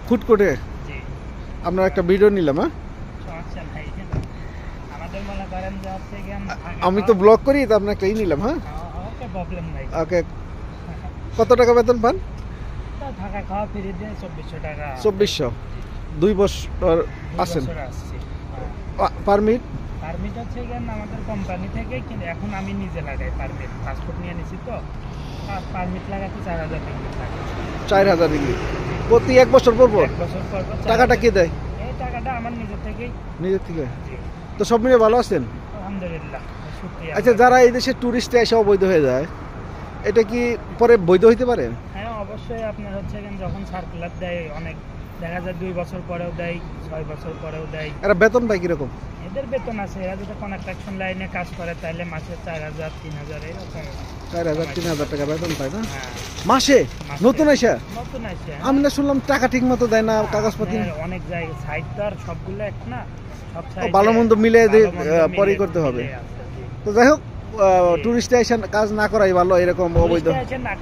ফুটকোটে জি। আপনার একটা ভিডিও নিলাম। হ্যাঁ, সমস্যা নাই। আমাদের মনে করেন যে হচ্ছে গিয়ে আমি তো ব্লগ করি, তো আপনার একটাই নিলাম। হ্যাঁ, ওকে, প্রবলেম নাই। ওকে। কত টাকা বেতন পান? তো থাকা খাওয়া ফ্রি দিয়ে 2400 টাকা। 2400। 2 বছর আছেন? আসছি। পারমিট? পারমিট হচ্ছে গিয়ে আমাদের কোম্পানি থেকে, কিন্তু এখন আমি নিজে লাগাই পারমিট। পাসপোর্ট নিয়ে নিছি তো, আর পারমিট লাগাতে 4000 ডিগ্রি লাগে। 4000 ডিগ্রি প্রতি 1 বছর পর পর? 1 বছর পর পর। টাকাটা কে দেয়? এই টাকাটা আমার নিজে থেকেই। নিজের থেকে? জি। তো সব মিলে ভালো আছেন? আলহামদুলিল্লাহ, শুকরিয়া। আচ্ছা, যারা এই দেশে টুরিস্টে এসে অবৈধ হয়ে যায়, এটা কি পরে বৈধ হইতে পারে? হ্যাঁ, অবশ্যই। আপনার হচ্ছে যখন সার্কুলার দেয়, অনেক দেখা যায় 2 বছর পরেও দেয়, 6 বছর পরেও দেয়। এরা বেতন পায় কিরকম? এদের বেতন আছে, এরা যদি কনস্ট্রাকশন লাইনে কাজ করে তাহলে মাসে 4000 3000 এরকম। 4000 3000 টাকা বেতন পায় না হ্যাঁ, মাসে? মাসে। নতুন এসে? নতুন আছে। আমি না শুনলাম টাকা ঠিক মতো দেয় না, কাগজপাতি। অনেক জায়গায় সাইট তো আর সবগুলো এক না, সব সাইট ভালো মন্দ মিলে পরেই করতে হবে। তো যাই হোক, টুরিস্টে এসে কাজ না করাই ভালো, এরকম অবৈধ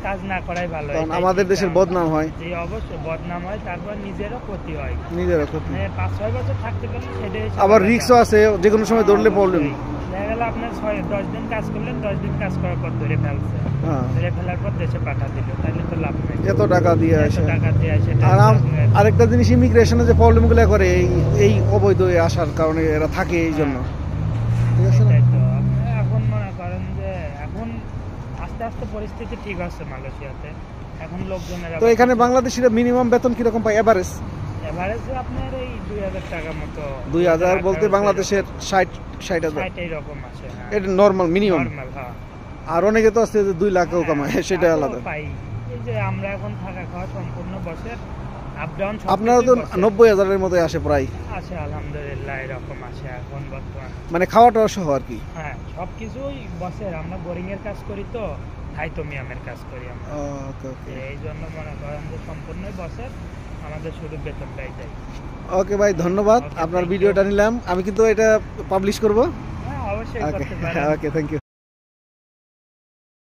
কাজ না করাই ভালো। কারণ আমাদের দেশের বদনাম হয়। জি, অবশ্যই বদনাম হয়, তারপর নিজেরও ক্ষতি হয়। নিজেরও ক্ষতি। 5-6 বছর থাকতে পারলে সেটাই। আবার রিস্কও আছে, যে কোনো সময় ধরলে প্রবলেম। দেখা গেল আপনার 10 দিন কাজ করলেন, 10 দিন কাজ করার পর ধরে ফেলছে। ধরে ফেলার পর দেশে পাঠা দিল, তাহলে তো লাভ নেই। এত টাকা দিয়ে আসে। টাকা দিয়ে আসে। আর আরেকটা জিনিস, ইমিগ্রেশনে যে প্রবলেমগুলো করে এই অবৈধ আসার কারণে এরা থাকে, এই জন্য। ঠিক আছে না? এখন মনে করেন যে এখন আস্তে আস্তে পরিস্থিতি ঠিক আছে মালয়েশিয়াতে। এখন লোকজনেরা তো এখানে বাংলাদেশিরা মিনিমাম বেতন কিরকম পায় এভারেজ? এভারেজে আপনার এই 2000 টাকা মতো। 2000 বলতে বাংলাদেশের 60,000 এরকম আছে। হ্যাঁ, এটা নরমাল মিনিমাম। নরমাল। হ্যাঁ, আর অনেকে তো আছে যে 2 লাখও কামায়, সেটা আলাদা। পাই। এই যে আমরা এখন থাকা খাওয়া সম্পূর্ণ বছর আপ ডাউন। আপনারা তো 90,000-এর মতো আসে প্রায়? আছে, আলহামদুলিল্লাহ, এরকম আছে এখন বর্তমান। মানে খাওয়াটা সহ আর কি? হ্যাঁ, সবকিছুই বছর। আমরা বোরিং এর কাজ করি তো, হাইতোমিয়ামের কাজ করি আমরা। ওকে ওকে। এই জন্য মনে করেন যে সম্পূর্ণই বছর আমাদের শুধু বেতনটাই দেয়। ওকে ভাই, ধন্যবাদ। আপনার ভিডিওটা নিলাম, আমি কিন্তু এটা পাবলিশ করব। হ্যাঁ, অবশ্যই ওকে করতে পারেন। ওকে, থ্যাংক ইউ।